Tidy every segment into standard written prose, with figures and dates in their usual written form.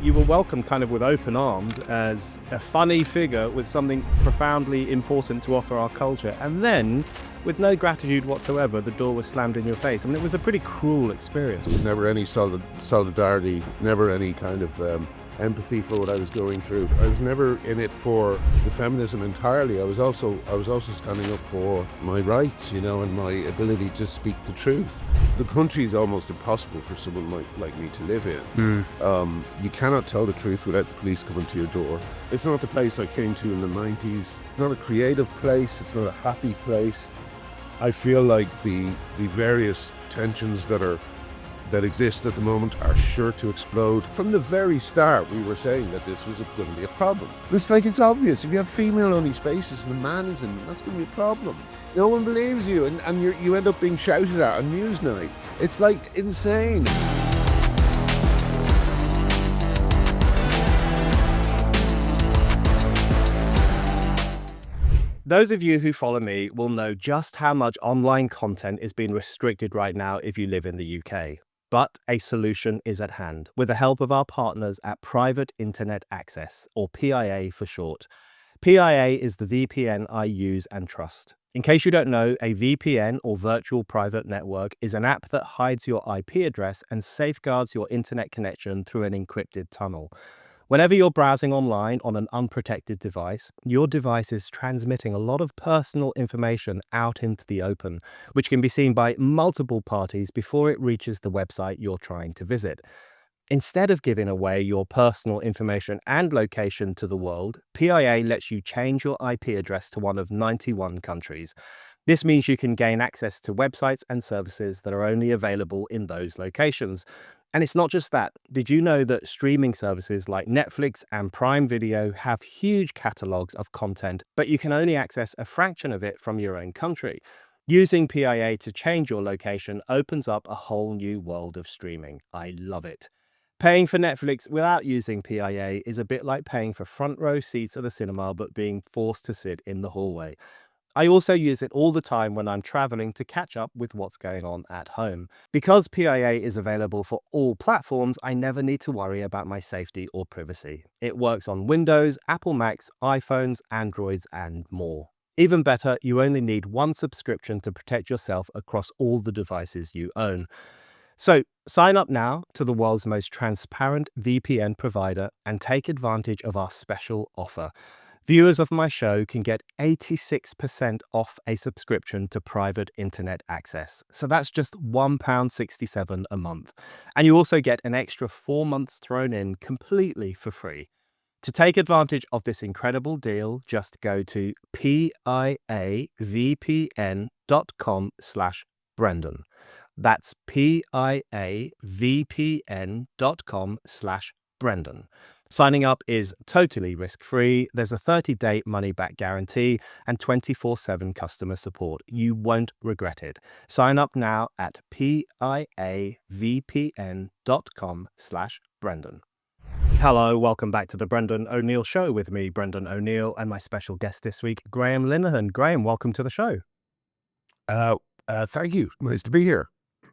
you were welcomed kind of with open arms as a funny figure with something profoundly important to offer our culture. And then, with no gratitude whatsoever, the door was slammed in your face. I mean, it was a pretty cruel experience. There was never any solidarity, never any kind of empathy for what I was going through. I was never in it for the feminism entirely. I was also standing up for my rights, and my ability to speak the truth. The country is almost impossible for someone like me to live in. You cannot tell the truth without the police coming to your door. It's not the place I came to in the 90s. It's not a creative place. It's not a happy place. I feel like the various tensions that exist at the moment are sure to explode. From the very start, we were saying that this was going to be a problem. It's obvious. If you have female-only spaces and a man is in them, that's going to be a problem. No one believes you, and you end up being shouted at on Newsnight. It's insane. Those of you who follow me will know just how much online content is being restricted right now if you live in the UK. But a solution is at hand with the help of our partners at Private Internet Access, or PIA for short. PIA is the VPN I use and trust. In case you don't know, a VPN, or virtual private network, is an app that hides your IP address and safeguards your internet connection through an encrypted tunnel. Whenever you're browsing online on an unprotected device, your device is transmitting a lot of personal information out into the open, which can be seen by multiple parties before it reaches the website you're trying to visit. Instead of giving away your personal information and location to the world, PIA lets you change your IP address to one of 91 countries. This means you can gain access to websites and services that are only available in those locations. And it's not just that. Did you know that streaming services like Netflix and Prime Video have huge catalogs of content, but you can only access a fraction of it from your own country? Using PIA to change your location opens up a whole new world of streaming. I love it. Paying for Netflix without using PIA is a bit like paying for front row seats at the cinema but being forced to sit in the hallway. I also use it all the time when I'm traveling to catch up with what's going on at home. Because PIA is available for all platforms, I never need to worry about my safety or privacy. It works on Windows, Apple Macs, iPhones, Androids, and more. Even better, you only need one subscription to protect yourself across all the devices you own. So sign up now to the world's most transparent VPN provider and take advantage of our special offer. Viewers of my show can get 86% off a subscription to Private Internet Access. So that's just £1.67 a month. And you also get an extra 4 months thrown in completely for free. To take advantage of this incredible deal, just go to piavpn.com/Brendan. That's piavpn.com/Brendan. Signing up is totally risk-free. There's a 30-day money-back guarantee and 24/7 customer support. You won't regret it. Sign up now at piavpn.com/Brendan. Hello, welcome back to the Brendan O'Neill Show with me, Brendan O'Neill, and my special guest this week, Graham Linehan. Graham, welcome to the show. Thank you. Nice to be here.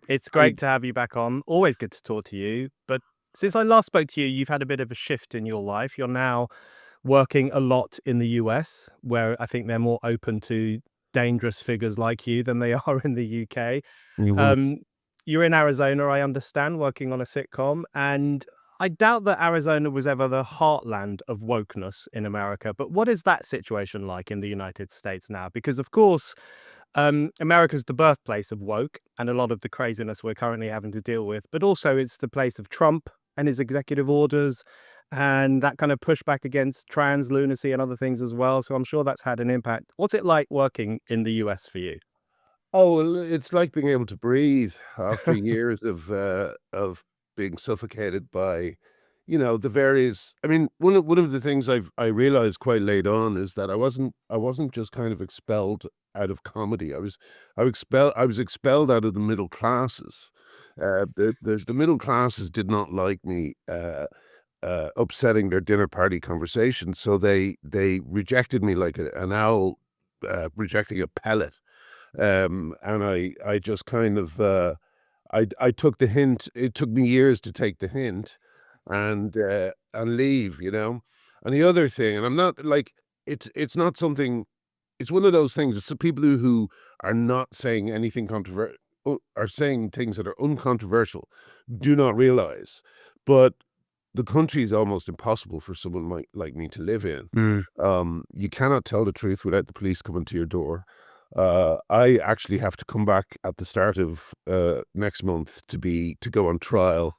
It's great to have you back on. Always good to talk to you. But since I last spoke to you, you've had a bit of a shift in your life. You're now working a lot in the US, where I think they're more open to dangerous figures like you than they are in the UK. You're in Arizona, I understand, working on a sitcom. And I doubt that Arizona was ever the heartland of wokeness in America. But what is that situation like in the United States now? Because, of course, America's the birthplace of woke and a lot of the craziness we're currently having to deal with, but also it's the place of Trump and his executive orders and that kind of pushback against trans lunacy and other things as well. So I'm sure that's had an impact. What's it like working in the US for you? Oh, well, it's like being able to breathe after years of being suffocated by, the various. I mean, one of the things I realized quite late on is that I wasn't just kind of expelled out of comedy. I was expelled out of the middle classes. The middle classes did not like me upsetting their dinner party conversation, so they rejected me like an owl rejecting a pellet. And I just kind of I took the hint. It took me years to take the hint, and leave, you know. And the other thing, and I'm not like it's not something. It's one of those things. It's the people who are not saying anything controversial, are saying things that are uncontroversial, do not realize. But the country is almost impossible for someone like me to live in. Mm. You cannot tell the truth without the police coming to your door. I actually have to come back at the start of next month to go on trial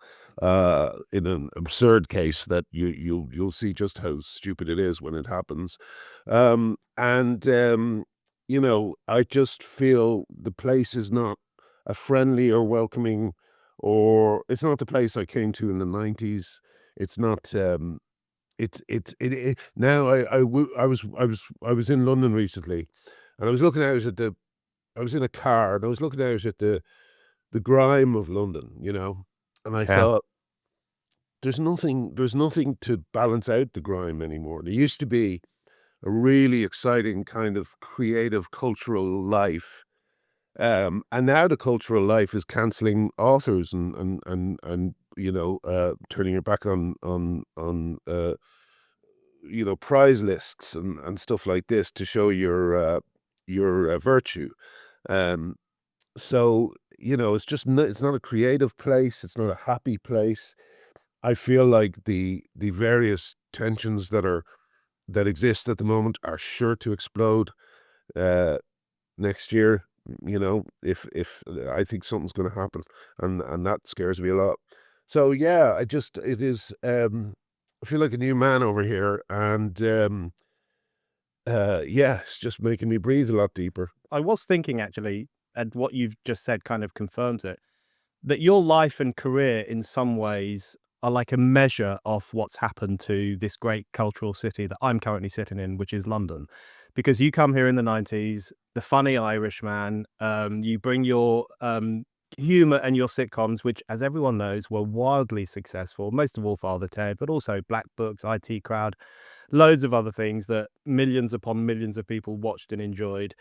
in an absurd case that you'll see just how stupid it is when it happens. And you know, I just feel the place is not a friendly or welcoming, or it's not the place I came to in the 90s. It's not. It now I was in London recently, and I was looking out at the. I was in a car and I was looking out at the grime of London, you know, and I Yeah. thought there's nothing to balance out the grime anymore. There used to be a really exciting kind of creative cultural life. And now the cultural life is cancelling authors and you know, turning your back on you know, prize lists and stuff like this to show your virtue. Um, so you know, it's not a creative place. It's not a happy place. I feel like the various tensions that exist at the moment are sure to explode uh, next year. You know, if I think something's going to happen, and that scares me a lot. So yeah, it is. I feel like a new man over here, and yeah, it's just making me breathe a lot deeper. I was thinking actually, and what you've just said kind of confirms it, that your life and career in some ways are like a measure of what's happened to this great cultural city that I'm currently sitting in, which is London. Because you come here in the 90s, the funny Irishman, you bring your humor and your sitcoms, which, as everyone knows, were wildly successful, most of all Father Ted, but also Black Books, IT Crowd, loads of other things that millions upon millions of people watched and enjoyed.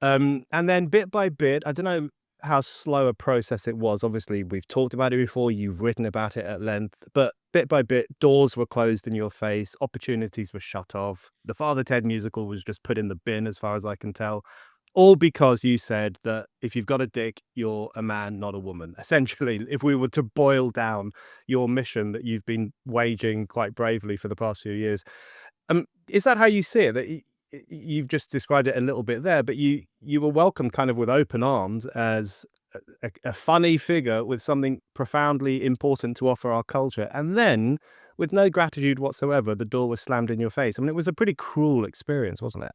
And then bit by bit, I don't know how slow a process it was. Obviously, we've talked about it before, you've written about it at length, but bit by bit, doors were closed in your face, opportunities were shut off. The Father Ted musical was just put in the bin, as far as I can tell. All because you said that if you've got a dick, you're a man, not a woman. Essentially, if we were to boil down your mission that you've been waging quite bravely for the past few years, is that how you see it? That you've just described it a little bit there, but you were welcomed kind of with open arms as a funny figure with something profoundly important to offer our culture, and then with no gratitude whatsoever, the door was slammed in your face. I mean, it was a pretty cruel experience, wasn't it?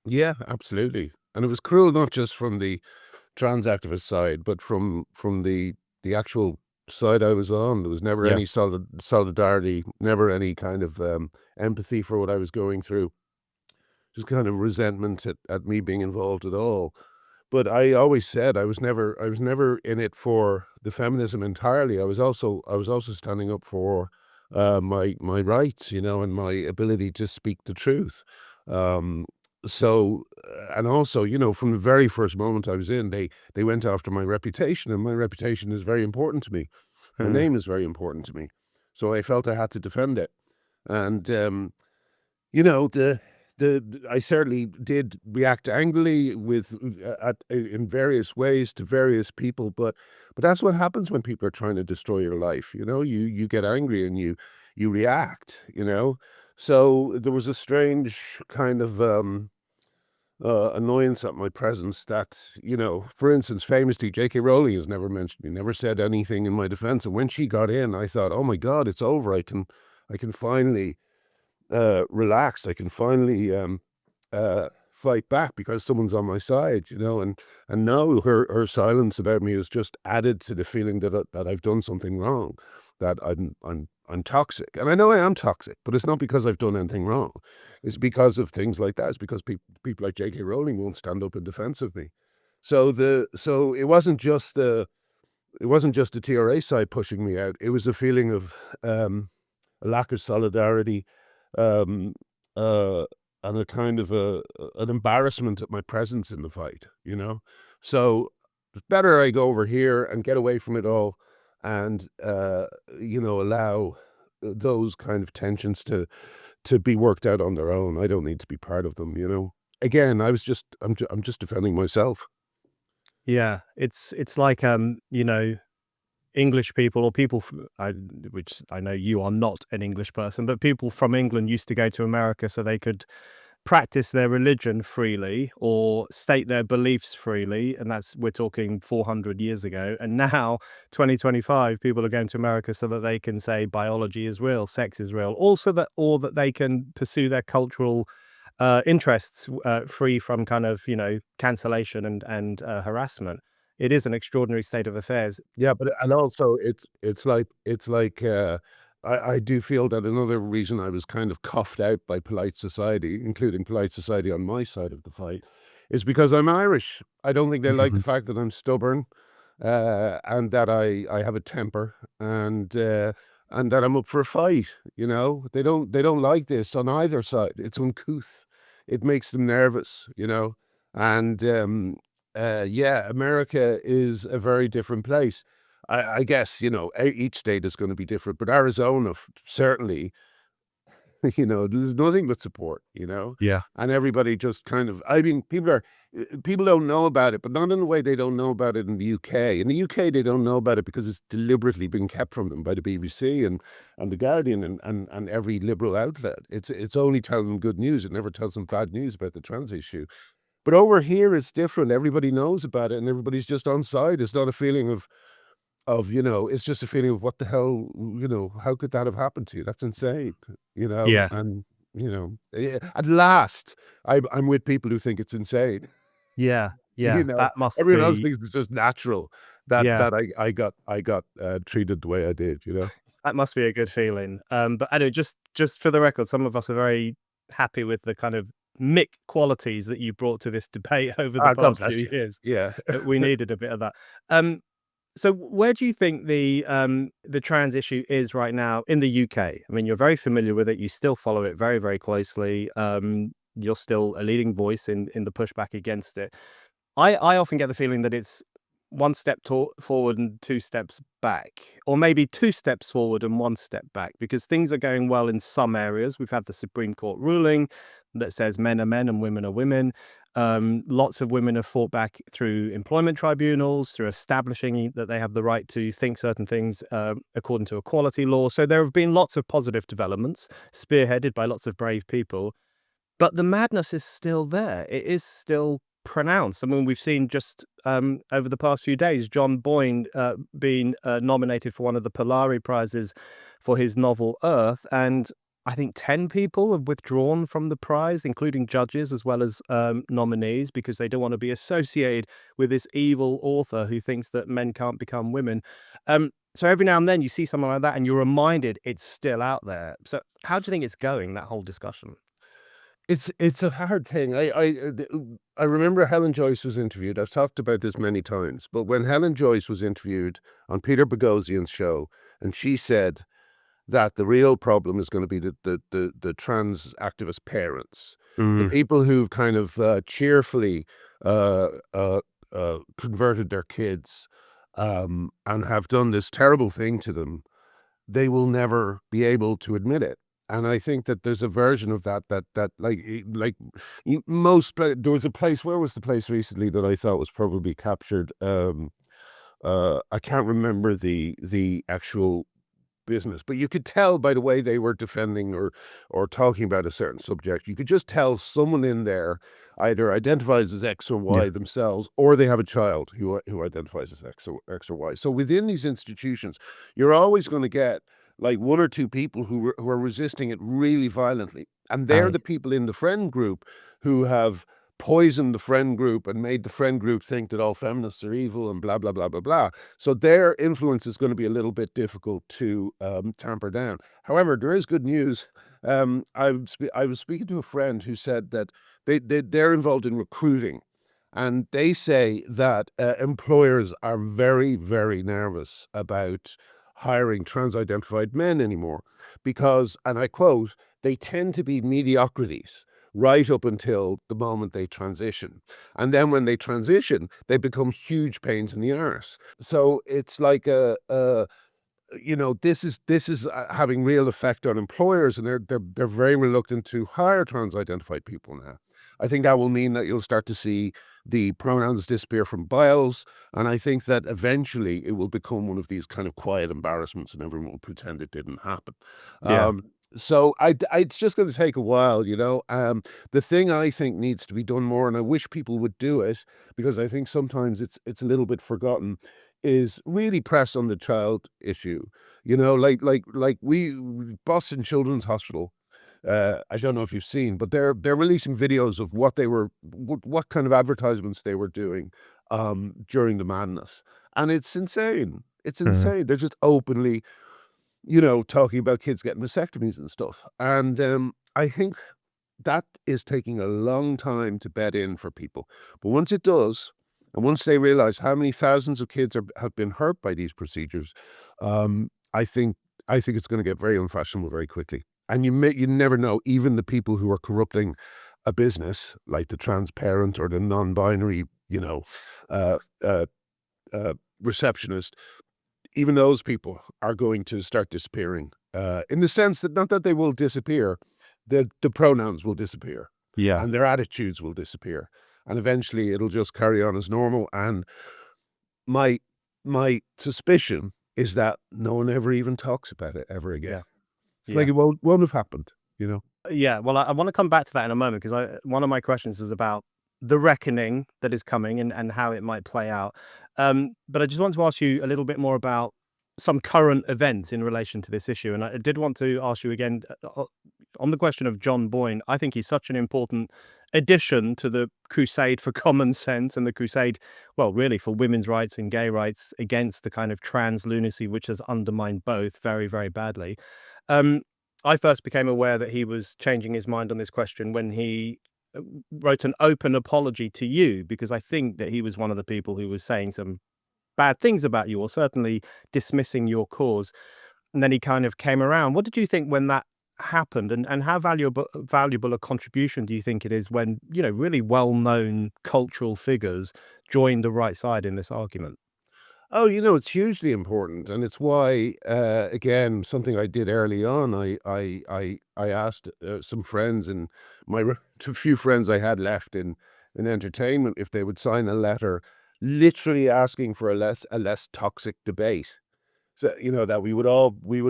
Yeah, absolutely. And it was cruel not just from the trans activist side, but from the actual side I was on. There was never Yeah. any solidarity, never any kind of empathy for what I was going through. Just kind of resentment at me being involved at all. But I always said I was never in it for the feminism entirely. I was also standing up for my rights, you know, and my ability to speak the truth. Um, and also, you know, from the very first moment I was in, they went after my reputation, and my reputation is very important to me. My Mm. name is very important to me. So I felt I had to defend it. And you know, I certainly did react angrily with in various ways to various people, but that's what happens when people are trying to destroy your life. You know, you get angry and you react. You know, so there was a strange kind of annoyance at my presence that, you know, for instance, famously, J.K. Rowling has never mentioned me, never said anything in my defense, and when she got in, I thought, oh my God, it's over. I can finally relaxed. I can finally fight back because someone's on my side, you know. And now her silence about me has just added to the feeling that I've done something wrong, that I'm toxic, and I know I am toxic, but it's not because I've done anything wrong. It's because of things like that. It's because people like J.K. Rowling won't stand up in defense of me. So it wasn't just the TRA side pushing me out. It was a feeling of a lack of solidarity, um, uh, and a kind of an embarrassment at my presence in the fight, you know? So it's better I go over here and get away from it all and, you know, allow those kind of tensions to be worked out on their own. I don't need to be part of them, you know. Again, I'm just defending myself. Yeah, it's like, you know, English people or people from, which I know you are not an English person, but people from England used to go to America so they could practice their religion freely or state their beliefs freely, and that's, we're talking 400 years ago. And now 2025, people are going to America so that they can say biology is real, sex is real, also that, or that they can pursue their cultural interests free from kind of, you know, cancellation and harassment. It is an extraordinary state of affairs. Yeah, but and also it's like I do feel that another reason I was kind of cuffed out by polite society, including polite society on my side of the fight, is because I'm Irish. I don't think they like the fact that I'm stubborn, and that I have a temper, and that I'm up for a fight. You know, they don't like this on either side. It's uncouth. It makes them nervous. You know, and yeah, America is a very different place. I guess, you know, each state is going to be different, but Arizona certainly, you know, there's nothing but support, you know, Yeah. and everybody just kind of, I mean, people don't know about it, but not in the way they don't know about it in the UK. In the UK, they don't know about it because it's deliberately been kept from them by the BBC and the Guardian and every liberal outlet. It's only telling them good news. It never tells them bad news about the trans issue. But over here, it's different. Everybody knows about it, and everybody's just on side. It's not a feeling of you know. It's just a feeling of what the hell, you know. How could that have happened to you? That's insane, you know. Yeah. And you know, at last, I'm with people who think it's insane. Yeah. You Yeah. know, That must everyone else be, thinks it's just natural yeah. that I got treated the way I did. You know. That must be a good feeling. But I know, just for the record, some of us are very happy with the kind of mick qualities that you brought to this debate over the Ah, God past few bless you. years. Yeah. We needed a bit of that. Um, so where do you think the trans issue is right now in the UK? I mean, you're very familiar with it. You still follow it very, very closely. You're still a leading voice in the pushback against it. I often get the feeling that it's one step forward and two steps back, or maybe two steps forward and one step back, because things are going well in some areas. We've had the Supreme Court ruling that says men are men and women are women. Lots of women have fought back through employment tribunals, through establishing that they have the right to think certain things according to equality law. So there have been lots of positive developments, spearheaded by lots of brave people. But the madness is still there. It is still pronounced. I mean, we've seen just over the past few days, John Boyne being nominated for one of the Polari Prizes for his novel Earth, and I think 10 people have withdrawn from the prize, including judges as well as nominees, because they don't want to be associated with this evil author who thinks that men can't become women. So every now and then you see something like that and you're reminded it's still out there. So how do you think it's going, that whole discussion? It's a hard thing. I remember Helen Joyce was interviewed. I've talked about this many times, but when Helen Joyce was interviewed on Peter Boghossian's show, and she said that the real problem is going to be the trans activist parents, the Mm, people who've kind of cheerfully uh, uh, converted their kids, and have done this terrible thing to them. They will never be able to admit it. And I think that there's a version of that like there was a place. Where was the place recently that I thought was probably captured? I can't remember the actual business, but you could tell by the way they were defending or talking about a certain subject. You could just tell someone in there either identifies as X or yeah. Y themselves, or they have a child who identifies as X or Y. So within these institutions, you're always going to get like one or two people who are resisting it really violently, and they're Aye. the people in the friend group who have poisoned the friend group and made the friend group think that all feminists are evil and blah blah blah blah blah. So their influence is going to be a little bit difficult to tamper down. However, there is good news. I was speaking to a friend who said that they're involved in recruiting, and they say that employers are very, very nervous about hiring trans-identified men anymore because, and I quote, they tend to be mediocrities right up until the moment they transition. And then when they transition, they become huge pains in the arse. So it's like this is having real effect on employers, and they're very reluctant to hire trans-identified people now. I think that will mean that you'll start to see the pronouns disappear from bios, and I think that eventually it will become one of these kind of quiet embarrassments, and everyone will pretend it didn't happen. Yeah. So it's just going to take a while, you know. The thing I think needs to be done more, and I wish people would do it, because I think sometimes it's a little bit forgotten, is really press on the child issue. You know, like we Boston Children's Hospital. I don't know if you've seen, but they're releasing videos of what kind of advertisements they were doing during the madness, and it's insane. It's Mhm. insane. They're just openly, talking about kids getting vasectomies and stuff. And I think that is taking a long time to bed in for people. But once it does, and once they realize how many thousands of kids have been hurt by these procedures, I think it's going to get very unfashionable very quickly. And you never know. Even the people who are corrupting a business, like the transparent or the non-binary, uh, uh, receptionist, even those people are going to start disappearing. In the sense that not that they will disappear, the pronouns will disappear, Yeah. and their attitudes will disappear, and eventually it'll just carry on as normal. And my my suspicion is that no one ever even talks about it ever again. Yeah. It's like Yeah. it won't have happened, you know. Yeah, well, I want to come back to that in a moment because one of my questions is about the reckoning that is coming and how it might play out. But I just want to ask you a little bit more about some current events in relation to this issue. And I did want to ask you again on the question of John Boyne. I think he's such an important addition to the crusade for common sense and the crusade, well, really for women's rights and gay rights against the kind of trans lunacy which has undermined both very, very badly. Um, I first became aware that he was changing his mind on this question when he wrote an open apology to you, because I think that he was one of the people who was saying some bad things about you or certainly dismissing your cause. And then he kind of came around. What did you think when that happened? And how valuable a contribution do you think it is when, really well-known cultural figures join the right side in this argument? Oh, it's hugely important, and it's why, again, something I did early on. I asked some friends, and a few friends I had left in entertainment, if they would sign a letter, literally asking for a less toxic debate. So that we would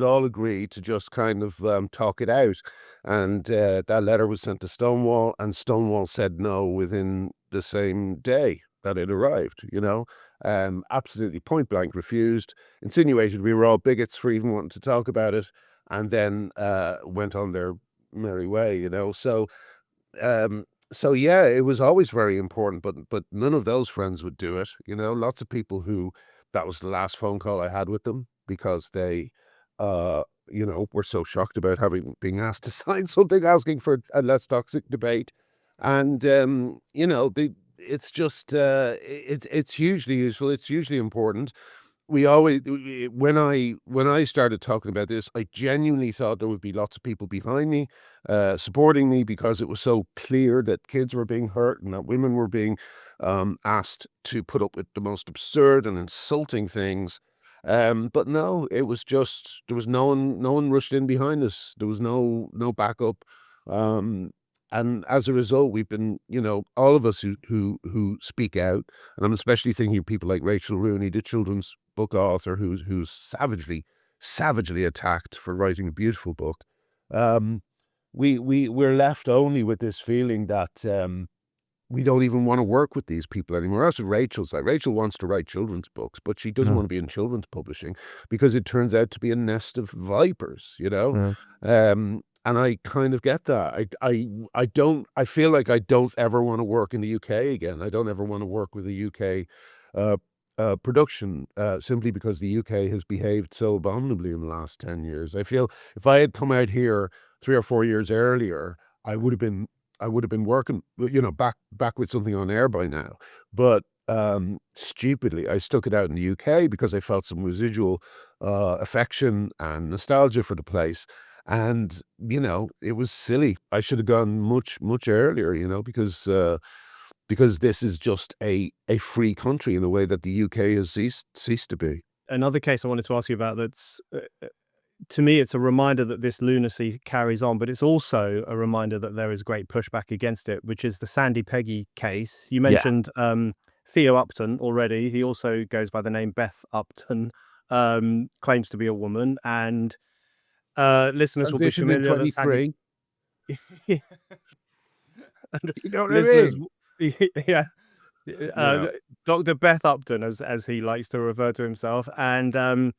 all agree to just kind of talk it out, and that letter was sent to Stonewall, and Stonewall said no within the same day that it arrived. Absolutely point blank refused, insinuated we were all bigots for even wanting to talk about it, and then went on their merry way. So yeah, it was always very important, but none of those friends would do it. Lots of people who that was the last phone call I had with them, because they, were so shocked about being asked to sign something asking for a less toxic debate. And it's just it's hugely useful. It's hugely important. When I started talking about this, I genuinely thought there would be lots of people behind me, supporting me, because it was so clear that kids were being hurt and that women were being asked to put up with the most absurd and insulting things. But no, it was just there was no one rushed in behind us. There was no backup. Um, and as a result, we've been, all of us who speak out, and I'm especially thinking of people like Rachel Rooney, the children's book author, who's savagely attacked for writing a beautiful book. Um, we're left only with this feeling that we don't even want to work with these people anymore. That's what Rachel's like. Rachel wants to write children's books, but she doesn't Mm, want to be in children's publishing because it turns out to be a nest of vipers, mm, And I kind of get that. I don't. I feel like I don't ever want to work in the UK again. I don't ever want to work with a UK uh, production, simply because the UK has behaved so abominably in the last 10 years. I feel if I had come out here 3 or 4 years earlier, I would have been I would have been working, back with something on air by now. But stupidly, I stuck it out in the UK because I felt some residual affection and nostalgia for the place. And it was silly. I should have gone much much earlier. Because this is just a free country in a way that the UK has ceased to be. another case I wanted to ask you about that's to me, it's a reminder that this lunacy carries on, but it's also a reminder that there is great pushback against it, which is the Sandie Peggie case. You Yeah. mentioned Theo Upton already. He also goes by the name Beth Upton, claims to be a woman, and listeners will be Transitioned in familiar that Sandie. 23. And You know what I listeners, mean? yeah, You know. Dr. Beth Upton, as he likes to refer to himself, and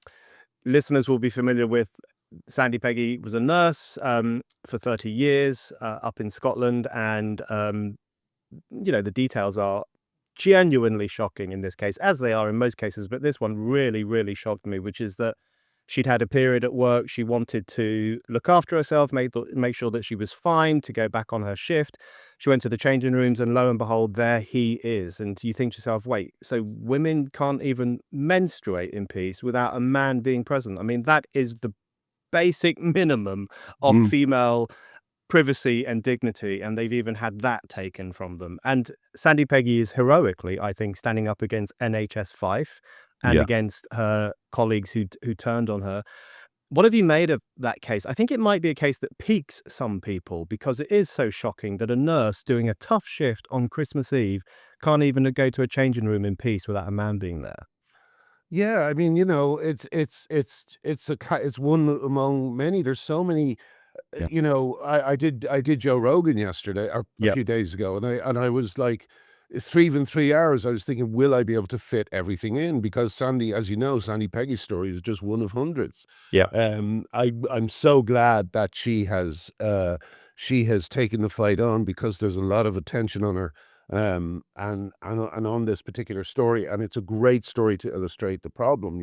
listeners will be familiar with Sandie Peggie was a nurse for 30 years up in Scotland, and the details are genuinely shocking in this case, as they are in most cases. But this one really, really shocked me, which is that she'd had a period at work. She wanted to look after herself, make sure that she was fine to go back on her shift. She went to the changing rooms, and lo and behold, there he is. And you think to yourself, wait, so women can't even menstruate in peace without a man being present? I mean, that is the basic minimum of Mm. female privacy and dignity, and they've even had that taken from them. And Sandie Peggie is heroically, I think, standing up against NHS Fife and Yeah. against her colleagues who turned on her. What have you made of that case? I think it might be a case that piques some people because it is so shocking that a nurse doing a tough shift on Christmas Eve can't even go to a changing room in peace without a man being there. Yeah, I mean, it's one among many. There's so many. Yeah. I did Joe Rogan yesterday or a Yep. few days ago, and I was like, even 3 hours. I was thinking, will I be able to fit everything in? Because Sandy, as you know, Sandie Peggie's story is just one of hundreds. Yeah. I'm so glad that she has taken the fight on because there's a lot of attention on her, and on this particular story, and it's a great story to illustrate the problem.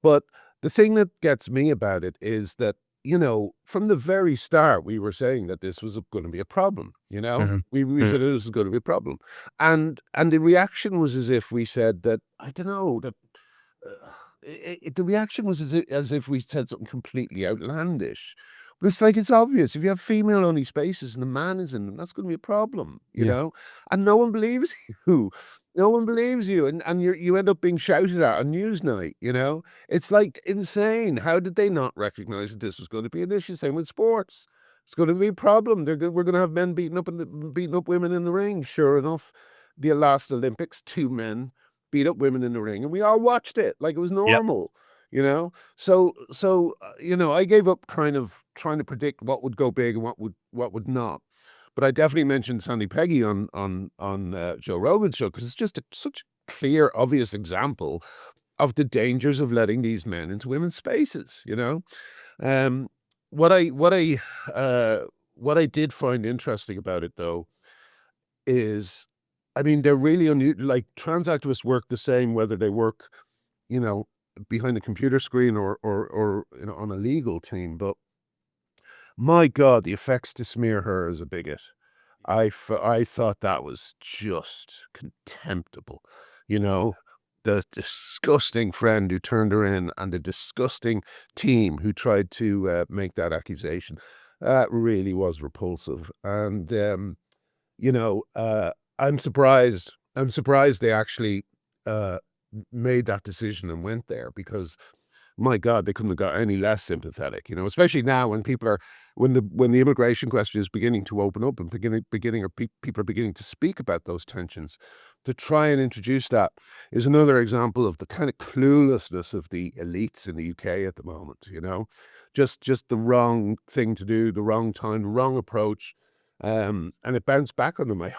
But the thing that gets me about it is that, from the very start, we were saying that this was going to be a problem. Mhm. We Mm. said this was going to be a problem, and the reaction was as if we said that, I don't know, that the reaction was as if we said something completely outlandish. But it's like, it's obvious. If you have female-only spaces and a man is in them, that's going to be a problem, Yeah. and no one believes you. No one believes you, and you end up being shouted at on Newsnight. It's like insane. How did they not recognize that this was going to be an issue? Same with sports. It's going to be a problem. We're going to have men beating up women in the ring. Sure enough, the last Olympics, 2 men beat up women in the ring, and we all watched it like it was Yep. normal. So I gave up kind of trying to predict what would go big and what would not. But I definitely mentioned Sandie Peggie on Joe Rogan's show because it's just such a clear, obvious example of the dangers of letting these men into women's spaces. Um, what I what I what I did find interesting about it, though, is, I mean, they're really like, trans activists work the same whether they work, you know, behind a computer screen or on a legal team. But my God, the effects to smear her as a bigot. I thought that was just contemptible. You know, the disgusting friend who turned her in and the disgusting team who tried to make that accusation. That really was repulsive. And, you know, uh, I'm surprised. I'm surprised they actually uh, made that decision and went there because, my God, they couldn't have got any less sympathetic, especially now when when the immigration question is beginning to open up and people are beginning to speak about those tensions. To try and introduce that is another example of the kind of cluelessness of the elites in the UK at the moment. Just the wrong thing to do, the wrong time, the wrong approach. And it bounced back on them. I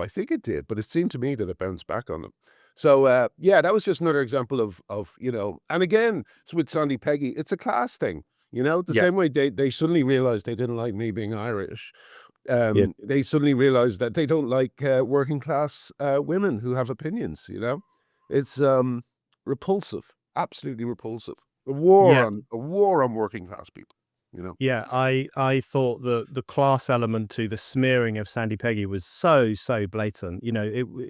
think it did, but it seemed to me that it bounced back on them. So yeah, that was just another example of, and again, it's with Sandie Peggie, it's a class thing, the Yeah. same way they suddenly realized they didn't like me being Irish. Yeah. They suddenly realized that they don't like working class women who have opinions. It's repulsive, absolutely repulsive. Yeah. A war on working class people. Yeah, I thought the class element to the smearing of Sandie Peggie was so blatant.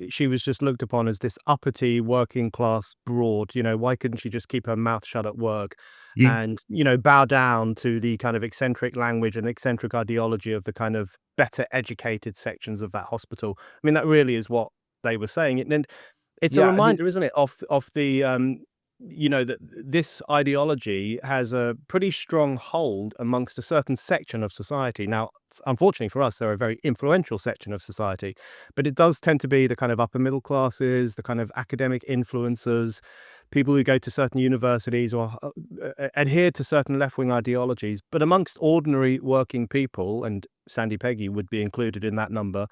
She was just looked upon as this uppity working class broad. Why couldn't she just keep her mouth shut at work Yeah. and bow down to the kind of eccentric language and eccentric ideology of the kind of better educated sections of that hospital? I mean, that really is what they were saying. And it's a Yeah, I mean, reminder, isn't it, of the that this ideology has a pretty strong hold amongst a certain section of society. Now, unfortunately for us, they're a very influential section of society, but it does tend to be the kind of upper middle classes, the kind of academic influencers, people who go to certain universities or adhere to certain left-wing ideologies. But amongst ordinary working people, and Sandie Peggie would be included in that number,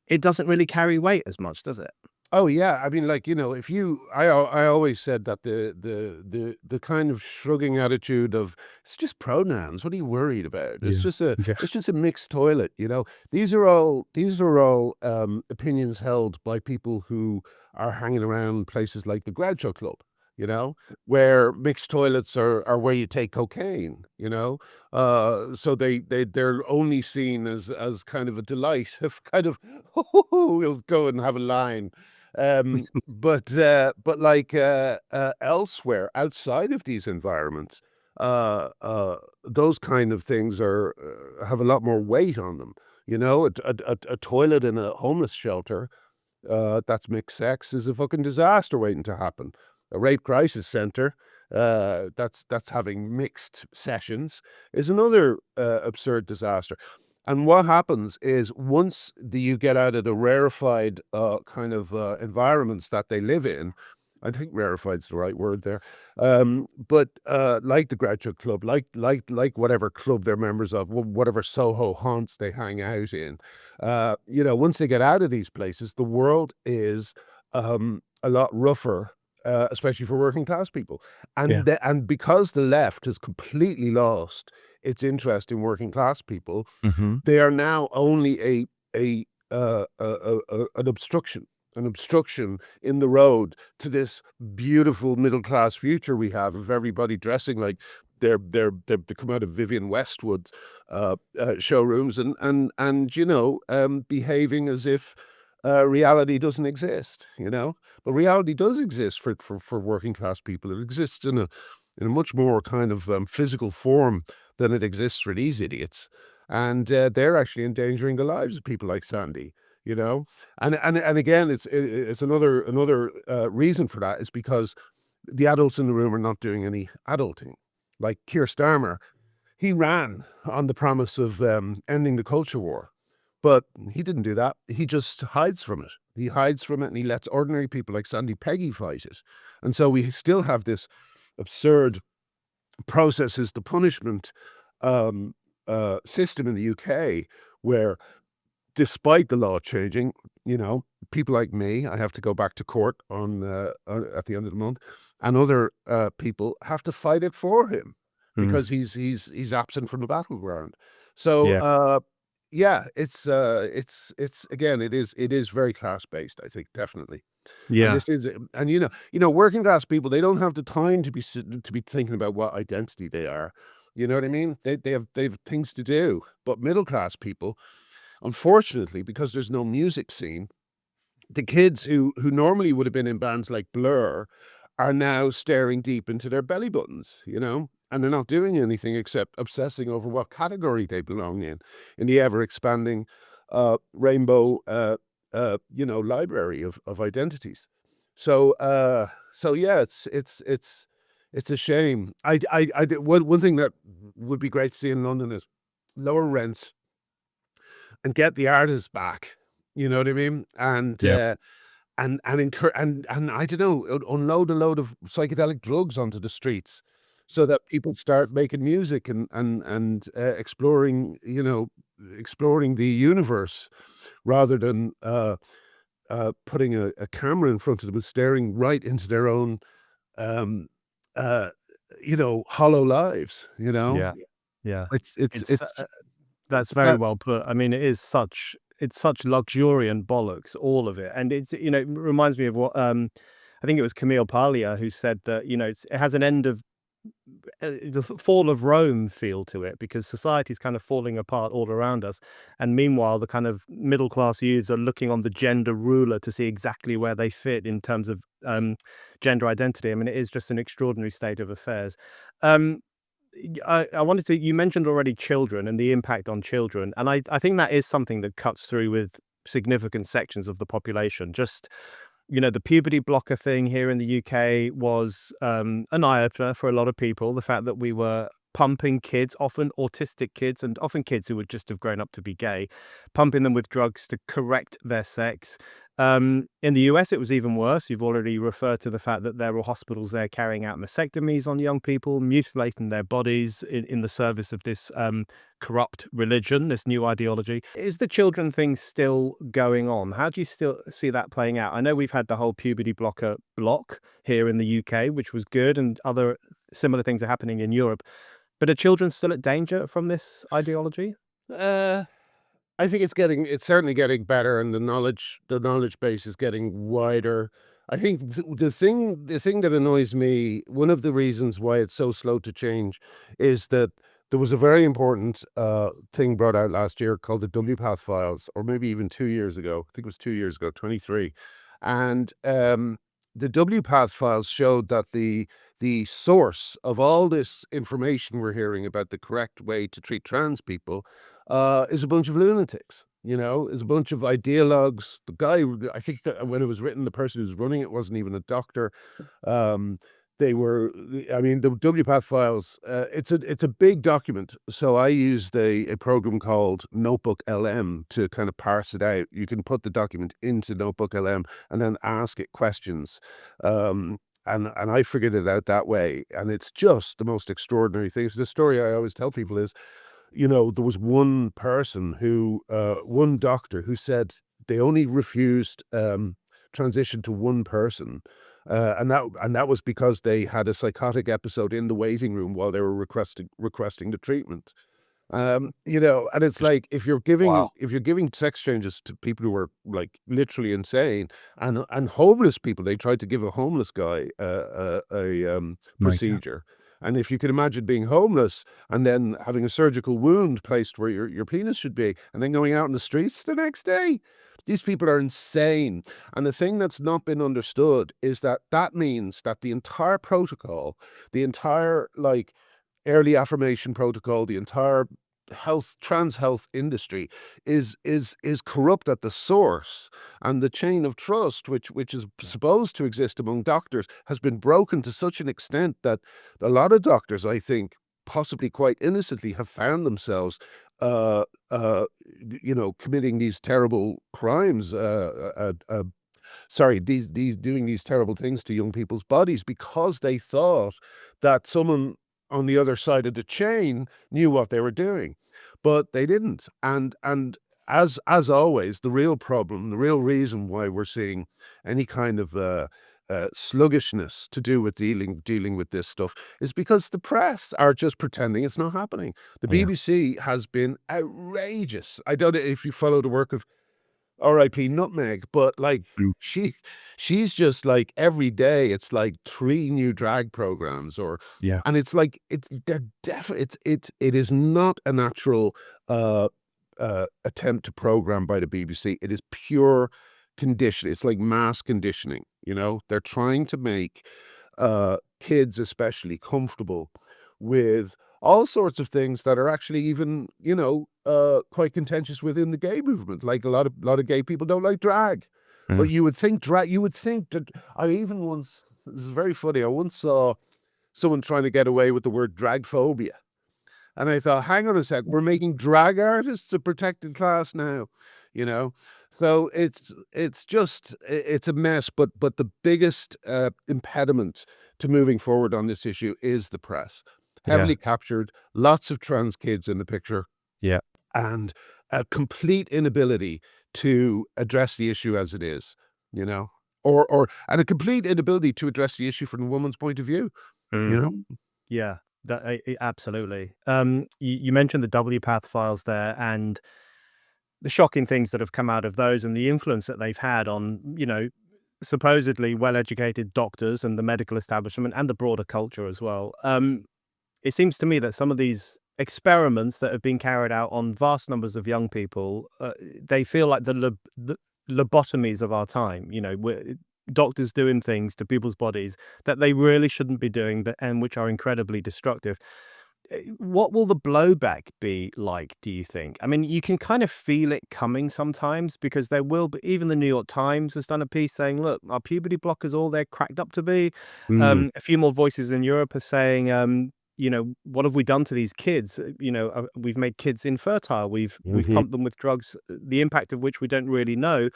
it doesn't really carry weight as much, does it? Oh yeah, I mean, like, if I always said that the kind of shrugging attitude of it's just pronouns. What are you worried about? It's Yeah. just a Yeah. it's just a mixed toilet. These are all opinions held by people who are hanging around places like the Groucho Club. Where mixed toilets are where you take cocaine. So they're only seen as kind of a delight of kind of we'll go and have a line. But like elsewhere outside of these environments, those kind of things are have a lot more weight on them. A toilet in a homeless shelter that's mixed sex is a fucking disaster waiting to happen. A rape crisis center that's having mixed sessions is another absurd disaster. And what happens is once you get out of the rarefied kind of environments that they live in, I think rarefied's the right word there. But like the Graduate Club, like whatever club they're members of, whatever Soho haunts they hang out in, once they get out of these places, the world is a lot rougher. Especially for working class people, Yeah. and because the left has completely lost its interest in working class people, Hmm. they are now only an obstruction in the road to this beautiful middle class future we have of everybody dressing like they come out of Vivienne Westwood's showrooms and behaving as if reality doesn't exist. But reality does exist for working class people. It exists in a much more kind of physical form than it exists for these idiots. And they're actually endangering the lives of people like Sandy, you know? And again, it's another reason for that is because the adults in the room are not doing any adulting. Like Keir Starmer, he ran on the promise of ending the culture war. But he didn't do that. He just hides from it. He hides from it and he lets ordinary people like Sandie Peggie fight it. And so we still have this absurd processes to punishment system in the UK where, despite the law changing, people like me, I have to go back to court at the end of the month, and other people have to fight it for him Mm. because he's absent from the battleground. So Yeah. yeah, it's again, it is very class based, I think, definitely. And Yeah. this is, and working class people, they don't have the time to be thinking about what identity they are. You know what I mean? They have things to do. But middle class people, unfortunately, because there's no music scene, the kids who normally would have been in bands like Blur are now staring deep into their belly buttons, and they're not doing anything except obsessing over what category they belong in the ever expanding rainbow library of identities. So yeah, it's a shame. One thing that would be great to see in London is lower rents and get the artists back. You know what I mean? And Yeah. and I don't know, unload a load of psychedelic drugs onto the streets, so that people start making music and exploring the universe, rather than putting a camera in front of them and staring right into their own um, uh, hollow lives. Yeah. Yeah. It's it's It's it's That's it's very about well put. I mean, it's such luxuriant bollocks, all of it. And it reminds me of what I think it was Camille Paglia who said that, it has an end of the fall of Rome feel to it, because society's kind of falling apart all around us. And meanwhile, the kind of middle class youths are looking on the gender ruler to see exactly where they fit in terms of gender identity. I mean, it is just an extraordinary state of affairs. Um, I wanted to, you mentioned already children and the impact on children. And I think that is something that cuts through with significant sections of the population. Just, the puberty blocker thing here in the UK was an eye-opener for a lot of people. The fact that we were pumping kids, often autistic kids, and often kids who would just have grown up to be gay, pumping them with drugs to correct their sex. In the US, it was even worse. You've already referred to the fact that there were hospitals there carrying out mastectomies on young people, mutilating their bodies in the service of this corrupt religion, this new ideology. Is the children thing still going on? How do you still see that playing out? I know we've had the whole puberty blocker block here in the UK, which was good, and other similar things are happening in Europe. But are children still at danger from this ideology? I think it's certainly getting better, and the knowledge base is getting wider. I think the thing that annoys me, one of the reasons why it's so slow to change, is that there was a very important thing brought out last year called the WPATH files, or maybe even 2 years ago. I think it was 2 years ago, 23. And the WPATH files showed that the source of all this information we're hearing about the correct way to treat trans people is a bunch of lunatics. Is a bunch of ideologues. The guy, I think that when it was written, the person who's running it wasn't even a doctor. They were, I mean, the WPATH files, it's a big document. So I used a program called Notebook LM to kind of parse it out. You can put the document into Notebook LM and then ask it questions. And I figured it out that way. And it's just the most extraordinary thing. So the story I always tell people is, there was one person one doctor who said they only refused transition to one person. And that was because they had a psychotic episode in the waiting room while they were requesting the treatment. And it's like if you're Wow. giving sex changes to people who are like literally insane and homeless people, they tried to give a homeless guy a My God. procedure. And if you can imagine being homeless and then having a surgical wound placed where your penis should be, and then going out in the streets the next day, these people are insane. And the thing that's not been understood is that means that the entire protocol, the entire early affirmation protocol, the entire trans health industry is corrupt at the source, and the chain of trust, which is supposed to exist among doctors, has been broken to such an extent that a lot of doctors, I think, possibly quite innocently, have found themselves committing these terrible crimes, these doing these terrible things to young people's bodies because they thought that someone on the other side of the chain knew what they were doing, but they didn't. And as always, the real problem, the real reason why we're seeing any kind of sluggishness to do with dealing with this stuff is because the press are just pretending it's not happening. The Yeah. BBC has been outrageous. I don't know if you follow the work of RIPNutmeg, but Mm. she's just like every day it's like 3 new drag programs, Yeah. and it's like they're definitely it is not a natural attempt to program by the BBC. It is pure conditioning. It's like mass conditioning. They're trying to make kids especially comfortable with all sorts of things that are actually even, quite contentious within the gay movement. Like a lot of gay people don't like drag. Yeah. But you would think that I even once, this is very funny, I once saw someone trying to get away with the word drag phobia. And I thought, hang on a sec, we're making drag artists a protected class now, you know? So it's just, it's a mess, but the biggest impediment to moving forward on this issue is the press. Yeah. Heavily captured, lots of trans kids in the picture, Yeah. and a complete inability to address the issue as it is, you know? And a complete inability to address the issue from a woman's point of view, you Mm. know? Yeah. Absolutely. You mentioned the WPATH files there, and the shocking things that have come out of those, and the influence that they've had on, supposedly well-educated doctors and the medical establishment and the broader culture as well. It seems to me that some of these experiments that have been carried out on vast numbers of young people, they feel like the lobotomies of our time. Doctors doing things to people's bodies that they really shouldn't be doing, and which are incredibly destructive. what will the blowback be like, do you think? I mean, you can kind of feel it coming sometimes because there will be, even the New York Times has done a piece saying, look, are puberty blockers all they're cracked up to be? Mm, A few more voices in Europe are saying, what have we done to these kids? We've made kids infertile. We've mhm. pumped them with drugs, the impact of which we don't really know.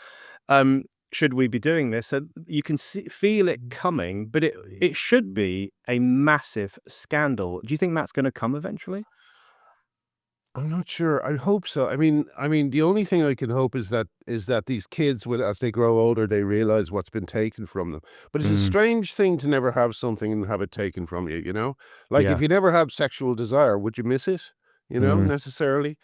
Um, should we be doing this? So you can feel it coming, but it should be a massive scandal. Do you think that's going to come eventually? I'm not sure. I hope so. I mean, the only thing I can hope is that these kids, will, as they grow older, they realize what's been taken from them. But it's a Mm, strange thing to never have something and have it taken from you. You know, like if yeah. you never have sexual desire, would you miss it? You know, Mm, necessarily.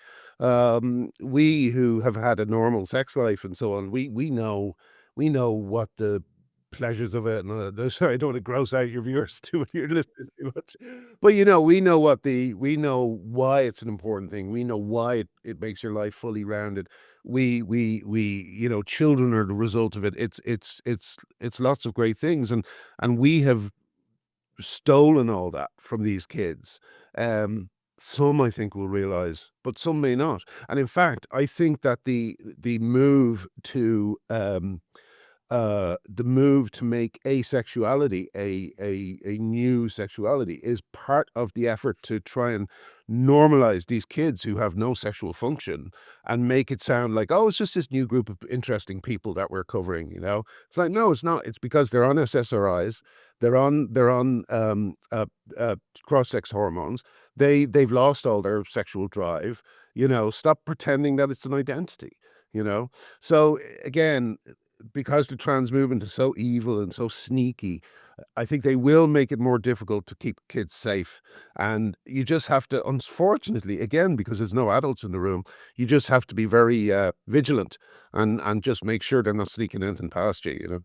We who have had a normal sex life and so on, we know what the pleasures of it, and sorry, I don't want to gross out your viewers too, your listeners too much, but we know why it's an important thing. We know why it makes your life fully rounded. Children are the result of it. It's lots of great things, and we have stolen all that from these kids. Um, some I think will realize, but some may not. And in fact, I think that the move to make asexuality a new sexuality is part of the effort to try and normalize these kids who have no sexual function and make it sound like, oh, it's just this new group of interesting people that we're covering. It's like, no, it's not. It's because they're on SSRIs, they're on cross-sex hormones. They've lost all their sexual drive. Stop pretending that it's an identity. you know so again, because the trans movement is so evil and so sneaky, I think they will make it more difficult to keep kids safe. And you just have to, unfortunately, again, because there's no adults in the room, you just have to be very vigilant and just make sure they're not sneaking anything past you.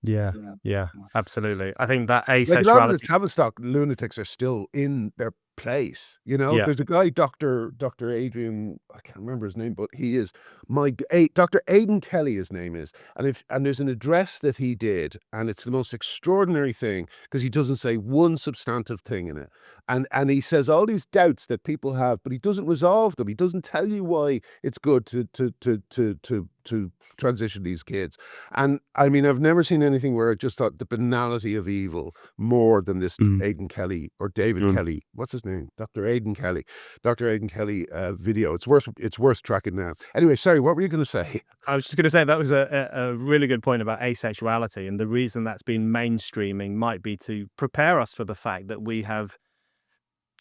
yeah, yeah, absolutely. I think that Like a lot of the asexuality. Tavistock lunatics are still in their place. Yeah, There's a guy, Dr. Adrian, I can't remember his name, but he is Dr. Aidan Kelly, his name is. And there's an address that he did, and it's the most extraordinary thing because he doesn't say one substantive thing in it. And he says all these doubts that people have, but he doesn't resolve them. He doesn't tell you why it's good to transition these kids. And I mean, I've never seen anything where I just thought the banality of evil more than this mm, Aidan Kelly or David mm. Kelly. What's his name? Dr. Aidan Kelly video. It's worth tracking down. Anyway, sorry, what were you going to say? I was just going to say that was a really good point about asexuality, and the reason that's been mainstreaming might be to prepare us for the fact that we have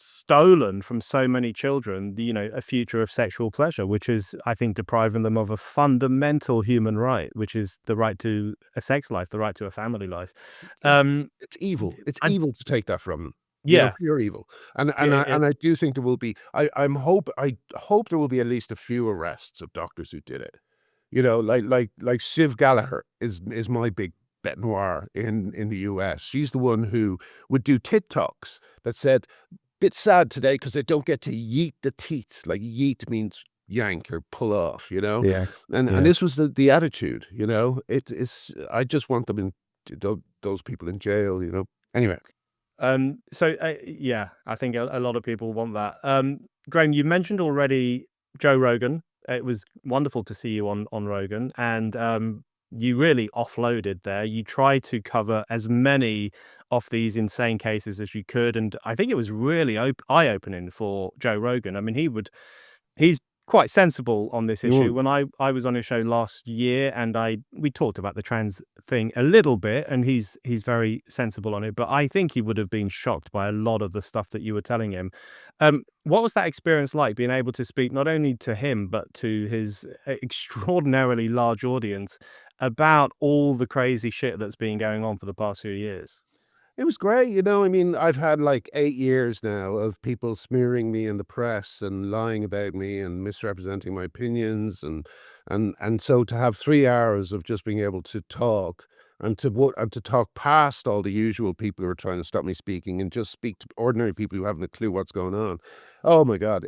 stolen from so many children, a future of sexual pleasure, which is, I think, depriving them of a fundamental human right, which is the right to a sex life, the right to a family life. Yeah, Um, it's evil. It's and evil to take that from them. yeah, Pure evil. And it, and I it, and I do think there will be. I hope there will be at least a few arrests of doctors who did it. Like Siv Gallagher is my big bête noire in the US. She's the one who would do TikToks that said, "Bit sad today because I don't get to yeet the teats." Like yeet means yank or pull off. yeah, And yeah. this was the attitude. It is. I just want them in those people in jail. Anyway. Yeah, I think a lot of people want that. Graham, you mentioned already Joe Rogan. It was wonderful to see you on Rogan, and you really offloaded there. You tried to cover as many of these insane cases as you could, and I think it was really eye-opening for Joe Rogan. I mean, he's quite sensible on this issue. Mm. When I was on his show last year, and we talked about the trans thing a little bit, and he's very sensible on it, but I think he would have been shocked by a lot of the stuff that you were telling him. What was that experience like, being able to speak not only to him, but to his extraordinarily large audience about all the crazy shit that's been going on for the past few years? It was great. I mean, I've had like 8 years now of people smearing me in the press and lying about me and misrepresenting my opinions, and so to have 3 hours of just being able to talk and to talk past all the usual people who are trying to stop me speaking and just speak to ordinary people who haven't a clue what's going on. Oh my God,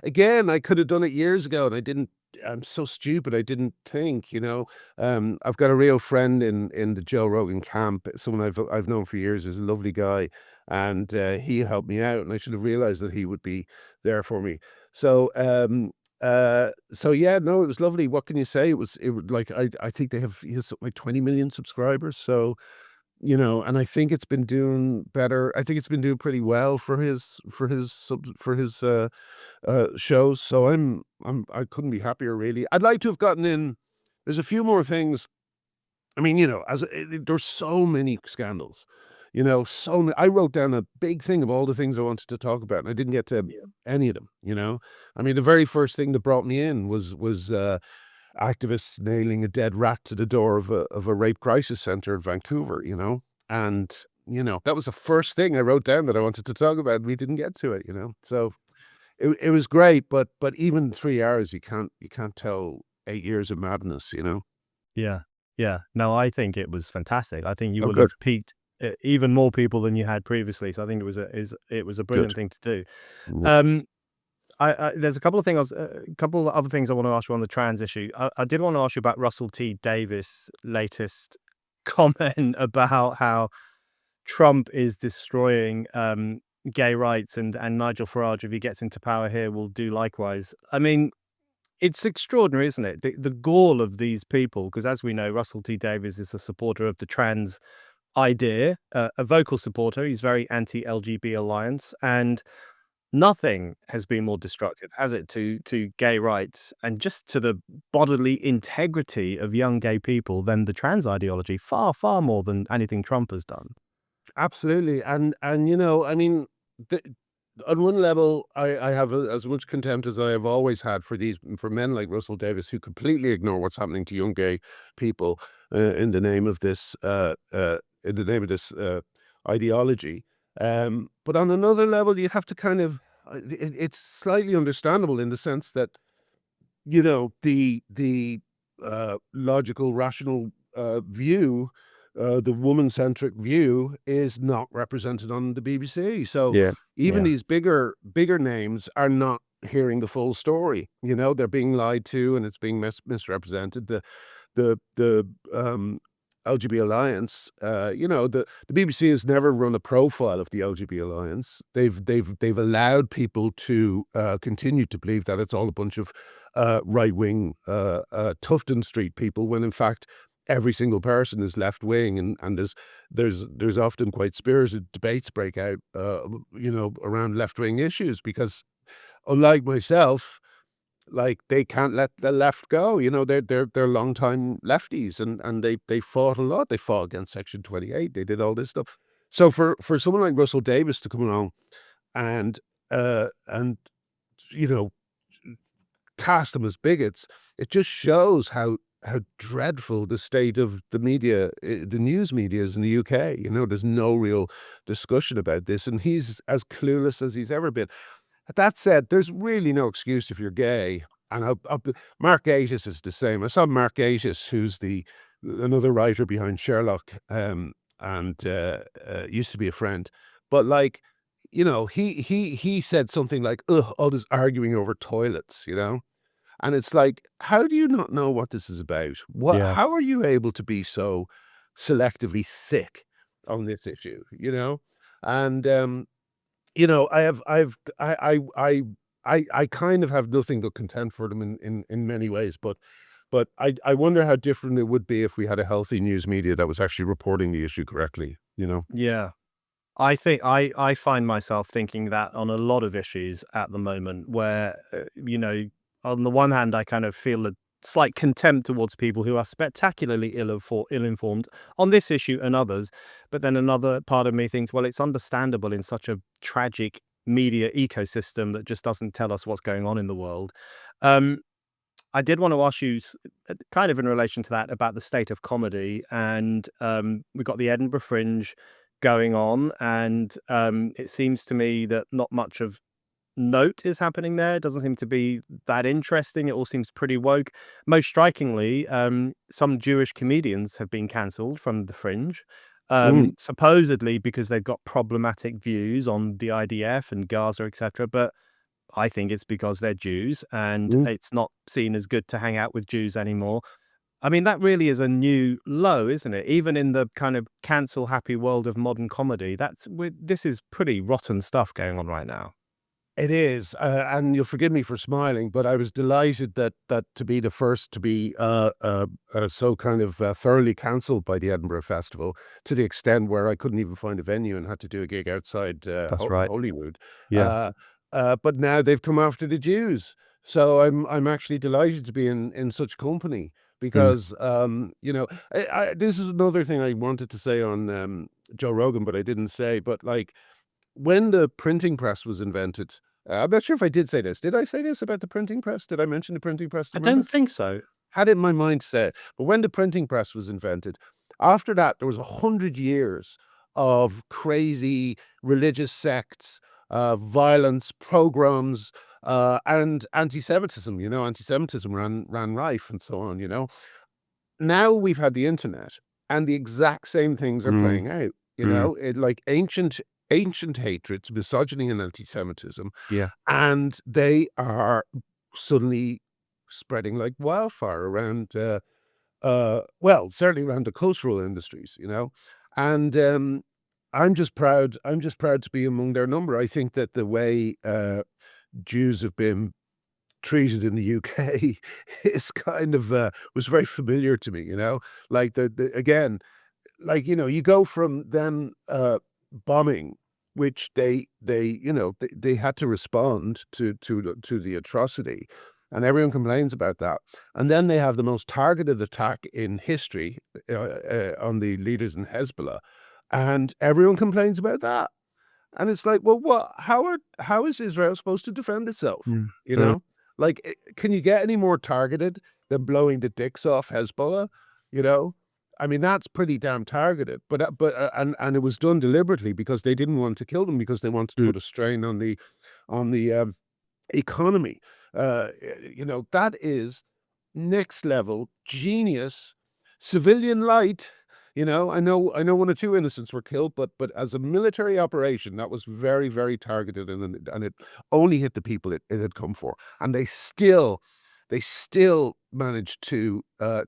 again, I could have done it years ago, and I didn't. I'm so stupid. I didn't think. I've got a real friend in the Joe Rogan camp, someone I've known for years, who's a lovely guy, and he helped me out, and I should have realized that he would be there for me. So yeah, no, it was lovely. What can you say? It was like, I think he has something like 20 million subscribers. So, and I think it's been doing better. I think it's been doing pretty well for his shows. So I couldn't be happier, really. I'd like to have gotten in. There's a few more things. I mean, there's so many scandals, I wrote down a big thing of all the things I wanted to talk about, and I didn't get to Yeah. any of them. I mean, the very first thing that brought me in was activists nailing a dead rat to the door of a rape crisis center in Vancouver, and that was the first thing I wrote down that I wanted to talk about, and we didn't get to it. So it was great, but even 3 hours, you can't tell 8 years of madness. Yeah. Yeah. No, I think it was fantastic. I think you Oh, will good, have piqued even more people than you had previously. So I think it was a good. brilliant thing to do. Yeah, Um, there's a couple of things, a couple of other things I want to ask you on the trans issue. I did want to ask you about Russell T Davis' latest comment about how Trump is destroying gay rights, and Nigel Farage, if he gets into power here, will do likewise. I mean, it's extraordinary, isn't it? The gall of these people, because as we know, Russell T Davis is a supporter of the trans idea, a vocal supporter. He's very anti-LGB alliance, and nothing has been more destructive, has it, to gay rights and just to the bodily integrity of young gay people than the trans ideology, far, far more than anything Trump has done. absolutely. And I mean, the, on one level, I have as much contempt as I have always had for men like Russell Davis, who completely ignore what's happening to young gay people in the name of this ideology. But on another level, you have to kind of it's slightly understandable in the sense that the logical, rational view, the woman-centric view, is not represented on the BBC. So Yeah. even Yeah. these bigger names are not hearing the full story. They're being lied to, and it's being misrepresented. The LGB Alliance, the BBC has never run a profile of the LGB Alliance. They've allowed people to continue to believe that it's all a bunch of right wing Tufton Street people, when in fact every single person is left wing, and there's often quite spirited debates break out, around left wing issues, because unlike myself, like, they can't let the left go. They're longtime lefties, and they fought a lot. They fought against Section 28. They did all this stuff. So for someone like Russell Davis to come along and you know cast them as bigots, it just shows how dreadful the state of the media, the news media, is in the UK. There's no real discussion about this, and he's as clueless as he's ever been. That said, there's really no excuse if you're gay. And Mark Gatiss is the same. I saw Mark Gatiss, who's another writer behind Sherlock, and used to be a friend. But like, he said something like, "Ugh, all this arguing over toilets." And it's like, how do you not know what this is about? Yeah. How are you able to be so selectively thick on this issue? And I kind of have nothing but contempt for them in many ways, but I wonder how different it would be if we had a healthy news media that was actually reporting the issue correctly. Yeah. I think I find myself thinking that on a lot of issues at the moment, where, on the one hand, I kind of feel a slight contempt towards people who are spectacularly ill-informed on this issue and others. But then another part of me thinks, well, it's understandable in such a tragic media ecosystem that just doesn't tell us what's going on in the world. Um, I did want to ask you, kind of in relation to that, about the state of comedy, and we've got the Edinburgh Fringe going on, and it seems to me that not much of note is happening there. It doesn't seem to be that interesting. It all seems pretty woke. Most strikingly, some Jewish comedians have been cancelled from the Fringe, Mm, supposedly because they've got problematic views on the IDF and Gaza, etc. But I think it's because they're Jews, and mm. it's not seen as good to hang out with Jews anymore. I mean, that really is a new low, isn't it? Even in the kind of cancel happy world of modern comedy, this is pretty rotten stuff going on right now. It is, and you'll forgive me for smiling, but I was delighted that to be the first to be so kind of thoroughly cancelled by the Edinburgh Festival, to the extent where I couldn't even find a venue and had to do a gig outside That's right. Holyrood. Yeah. Uh, but now they've come after the Jews, so I'm actually delighted to be in such company Mm. because this is another thing I wanted to say on Joe Rogan, but I didn't say. But like when the printing press was invented. I'm not sure if I did say this. Did I say this about the printing press? Did I mention the printing press? Do I you remember? don't think so. Had it in my mind set. But when the printing press was invented, after that, there was 100 years of crazy religious sects, violence, pogroms, and anti-Semitism. Anti-Semitism ran rife and so on. Now we've had the internet, and the exact same things are Mm. playing out. Mm. Like ancient hatreds, misogyny, and anti-Semitism, Yeah. and they are suddenly spreading like wildfire around. Well, certainly around the cultural industries, and I'm just proud. I'm just proud to be among their number. I think that the way Jews have been treated in the UK is kind of was very familiar to me. Like again, like you go from them bombing, which they had to respond to the atrocity, and everyone complains about that. And then they have the most targeted attack in history on the leaders in Hezbollah, and everyone complains about that. And it's like, well, how is Israel supposed to defend itself? Mm. You Mm. know, like, can you get any more targeted than blowing the dicks off Hezbollah? You know, I mean, that's pretty damn targeted. And it was done deliberately because they didn't want to kill them, because they wanted to Mm. put a strain on the economy. That is next level genius civilian light. I know one or two innocents were killed, but as a military operation, that was very, very targeted, and it only hit the people it had come for. And they still managed to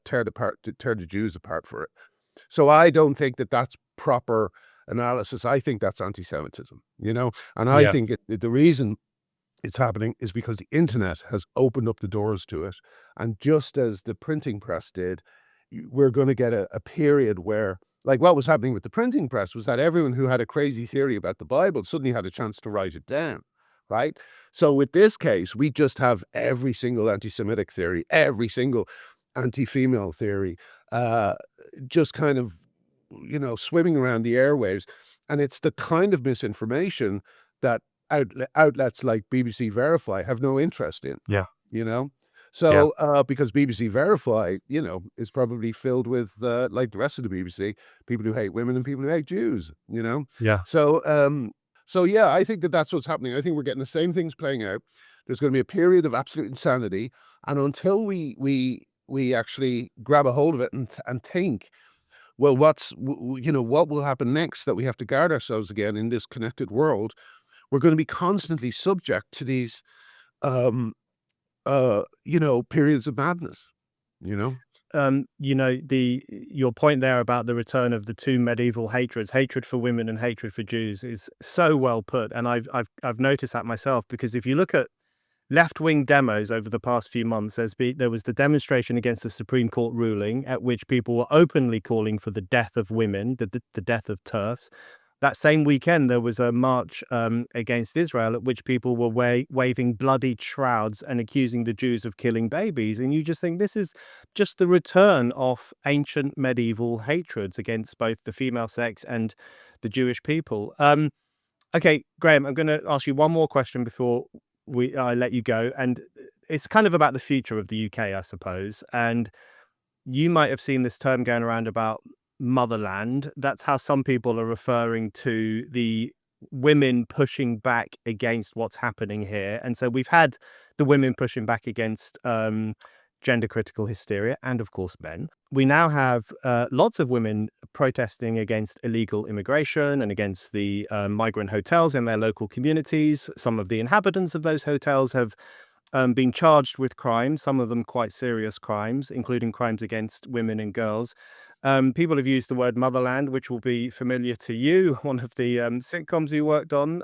tear the Jews apart for it. So I don't think that that's proper analysis. I think that's anti-Semitism, and I Yeah. think the reason it's happening is because the internet has opened up the doors to it. And just as the printing press did, we're going to get a period where, like, what was happening with the printing press was that everyone who had a crazy theory about the Bible suddenly had a chance to write it down, right? So with this case, we just have every single anti-Semitic theory, every single anti-female theory, uh, just kind of, swimming around the airwaves. And it's the kind of misinformation that outlets like BBC Verify have no interest in, Yeah. you know? Yeah. So, because BBC Verify, is probably filled with, like the rest of the BBC, people who hate women and people who hate Jews. Yeah. So, yeah, I think that that's what's happening. I think we're getting the same things playing out. There's going to be a period of absolute insanity, and until we actually grab a hold of it and think, well, what will happen next, that we have to guard ourselves again in this connected world, we're going to be constantly subject to these, periods of madness, you know? Your point there about the return of the two medieval hatreds, hatred for women and hatred for Jews, is so well put. And I've noticed that myself, because if you look at left-wing demos over the past few months, there was the demonstration against the Supreme Court ruling, at which people were openly calling for the death of women, the death of TERFs. That same weekend, there was a march against Israel, at which people were waving bloody shrouds and accusing the Jews of killing babies. And you just think this is just the return of ancient medieval hatreds against both the female sex and the Jewish people. Okay, Graham, I'm going to ask you one more question before I let you go. And it's kind of about the future of the UK, I suppose. And you might have seen this term going around about Motherland. That's how some people are referring to the women pushing back against what's happening here. And so we've had the women pushing back against gender critical hysteria, and of course men. We now have lots of women protesting against illegal immigration and against the migrant hotels in their local communities. Some of the inhabitants of those hotels have been charged with crimes, some of them quite serious crimes, including crimes against women and girls. People have used the word Motherland, which will be familiar to you. One of the sitcoms you worked on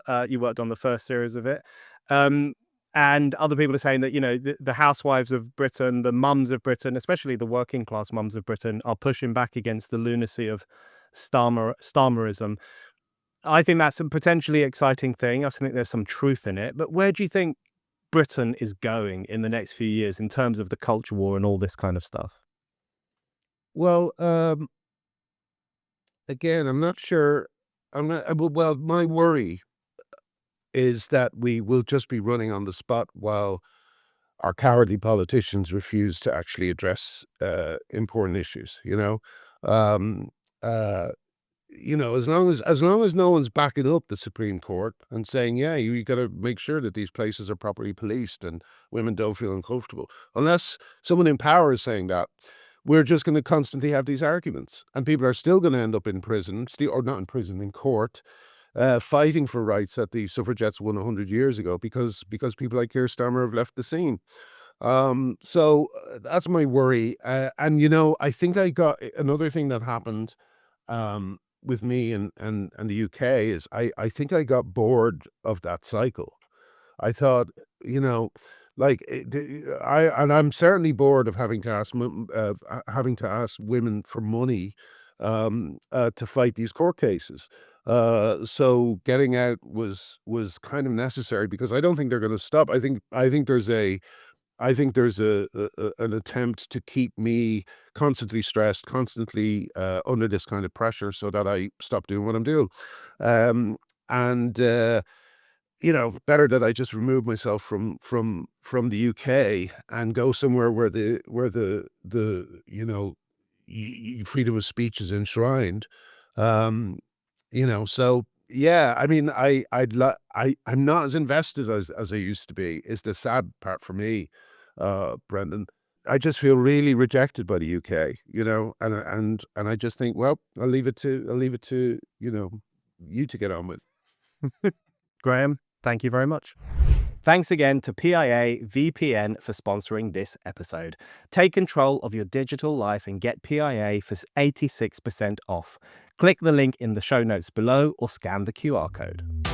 the first series of it. And other people are saying that, the housewives of Britain, the mums of Britain, especially the working class mums of Britain, are pushing back against the lunacy of Starmerism. I think that's a potentially exciting thing. I think there's some truth in it. But where do you think Britain is going in the next few years in terms of the culture war and all this kind of stuff? Well, again, I'm not sure. I'm not. Well, my worry is that we will just be running on the spot while our cowardly politicians refuse to actually address important issues. Um, uh, as long as no one's backing up the Supreme Court and saying, yeah, you got to make sure that these places are properly policed and women don't feel uncomfortable. Unless someone in power is saying that, we're just going to constantly have these arguments, and people are still going to end up in prison, or not in prison, in court, fighting for rights that the suffragettes won 100 years ago because people like Keir Starmer have left the scene. So that's my worry. And I think I got another thing that happened with me and the UK is I think I got bored of that cycle. I thought, like I'm certainly bored of having to ask women for money to fight these court cases. So getting out was kind of necessary because I don't think they're going to stop. I think there's an attempt to keep me constantly stressed, constantly under this kind of pressure, so that I stop doing what I'm doing. Um, and better that I just remove myself from the UK and go somewhere where freedom of speech is enshrined. Um, so yeah, I mean, I'm not as invested as I used to be. Is the sad part for me, Brendan. I just feel really rejected by the UK, and I just think, well, I'll leave it to you to get on with. Graham, thank you very much. Thanks again to PIA VPN for sponsoring this episode. Take control of your digital life and get PIA for 86% off. Click the link in the show notes below or scan the QR code.